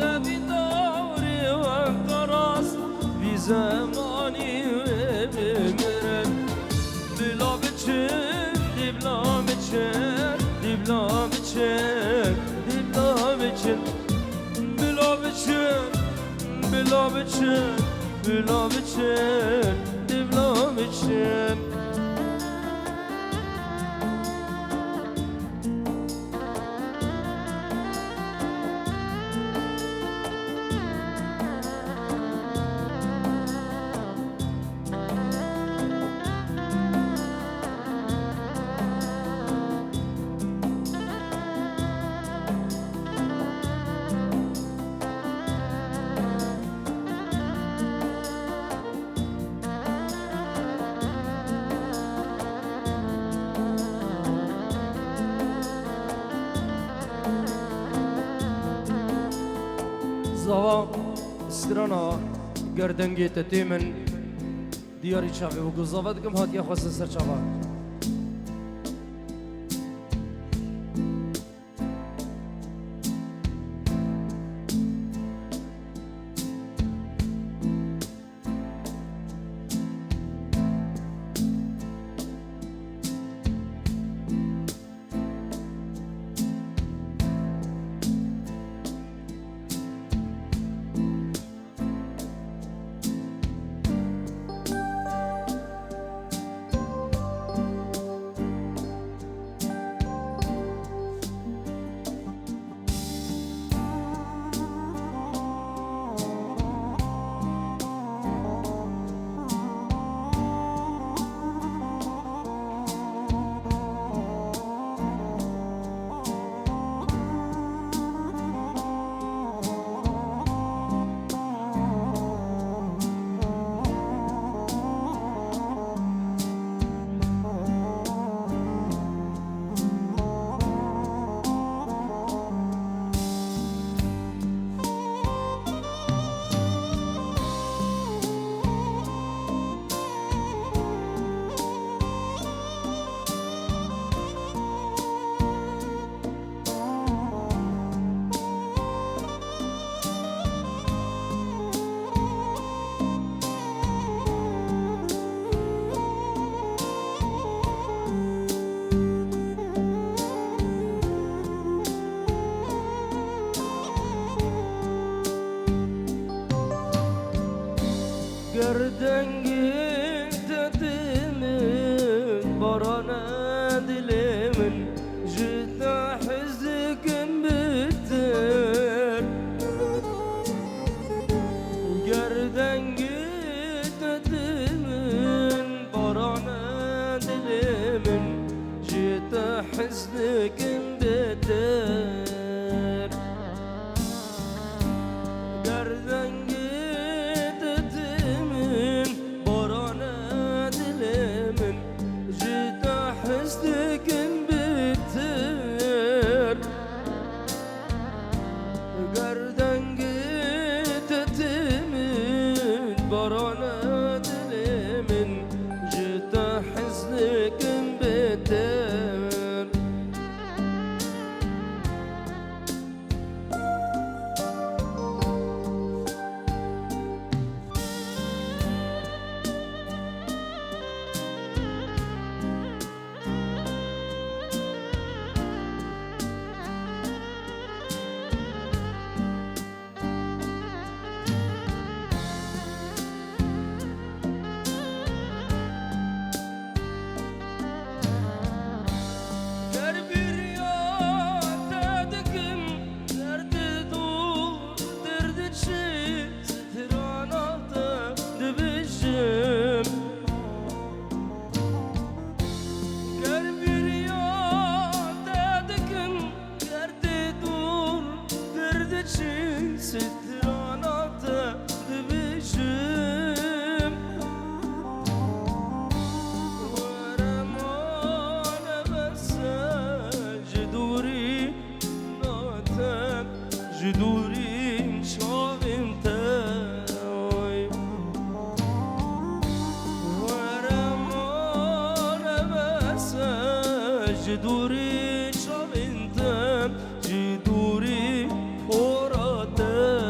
بدوري وانقرص في زماني وبمرن بلا بتشن دي بلا بتشن دي بلا بتشن دي بلا بتشن بلا بتشن بلا بتشن بلا بتشن دي بلا بتشن زوا استرانا گردنگی تتیمن دیاری چاوی و گزاوت کم هات یا خواست سر چاوا گردنگی تتیمن بارانه دلمن جدا حزکم بتر گردنگی تتیمن بارانه دلمن جدا حزکم بتر گردنگی جدوریم شاویم تای ورمان مسا جدوری شاویم تا جدوری پراته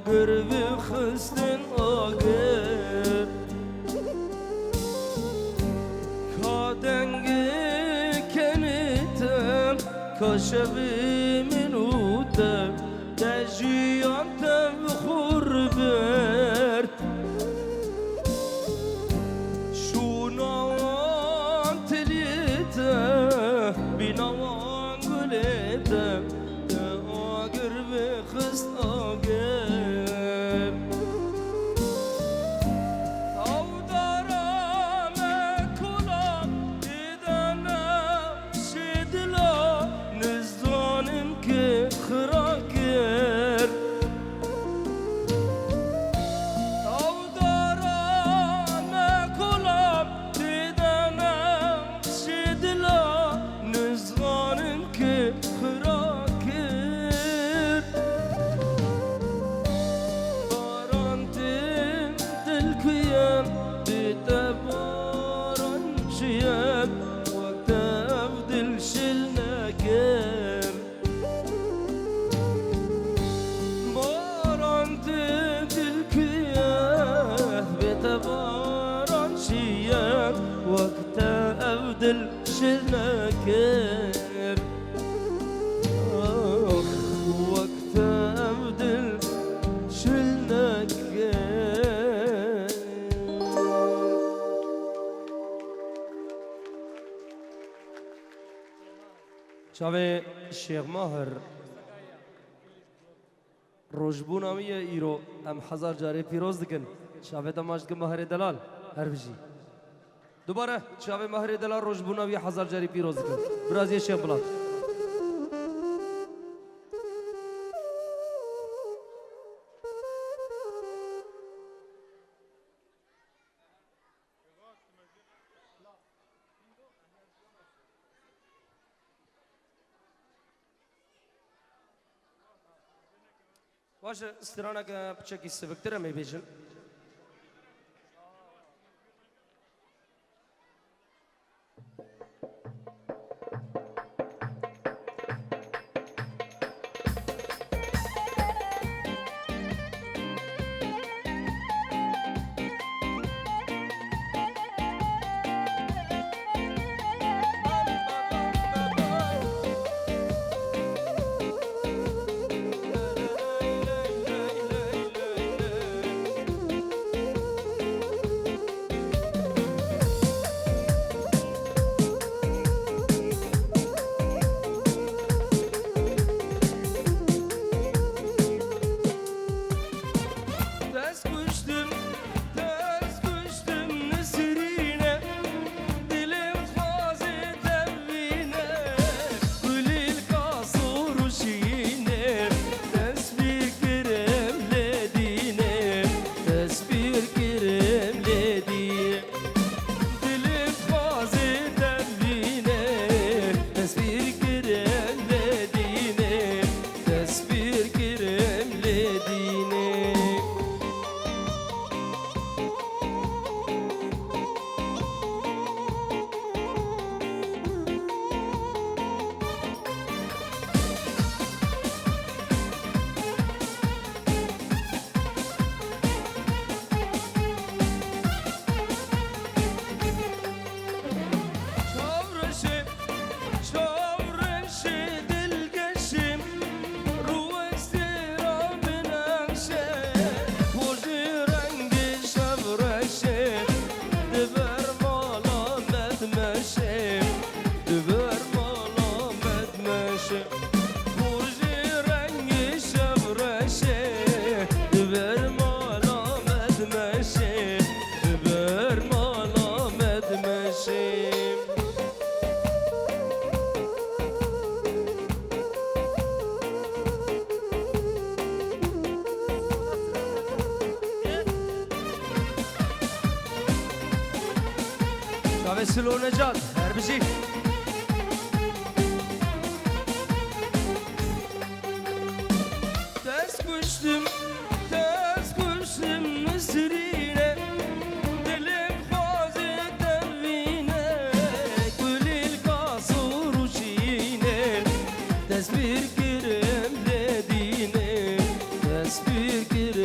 آگر و خستن آگر کادنگی کنیتم کاشبی منوتم دجیانتم خور برد شوناوان تلیتم بیناوان گلیتم آگر به خست آگر او دارم کلام دیدنم شدلا نزدانم که خراکر او دارم کلام دیدنم شدلا نزدانم که خراکر باران دل کیم دیده باران چیم وقت دل شل نکر باران دل کیم دیده باران چیم وقت دل شل نکر وقت دل شل نکر شاوه شیخ ماهر روشبون همیه ایرو ام هزار جاره پیروز دکن شاوه دماج که ماهر دلال هر بجی دوباره شاوه ماهر دلال روشبون همیه هزار جاره پیروز دکن برازی شیخ بلاد باشه استرانه که بچکی سبکتره می بیشن سلو نجات هر بشی دست کشتم نسرینه دلم خوازه تنوینه گلیل کاسور و چینه تصویر کرم لدینه تصویر کرم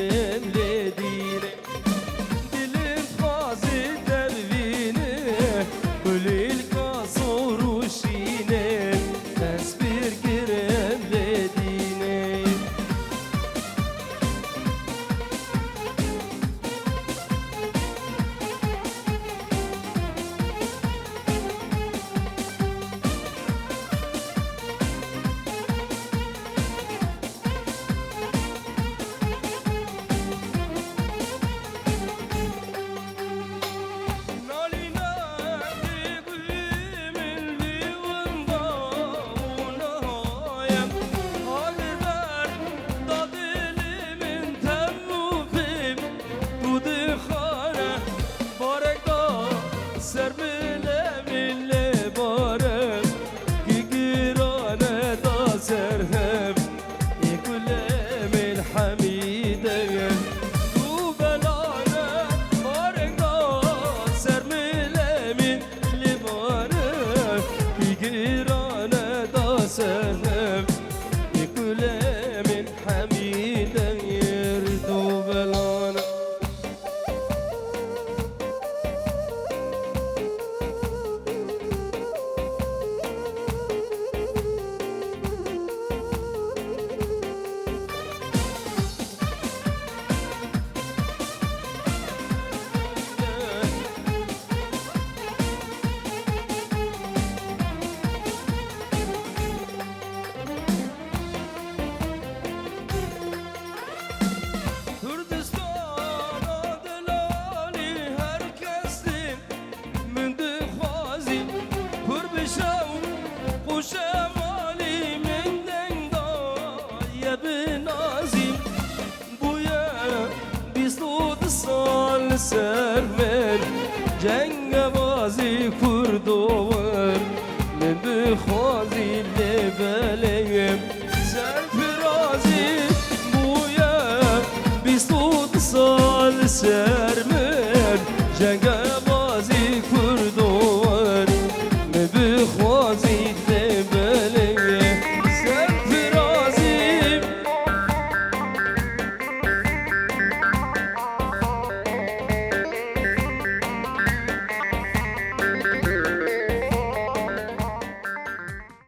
لسر من جنگ بازی کردوور من بخوازی لبل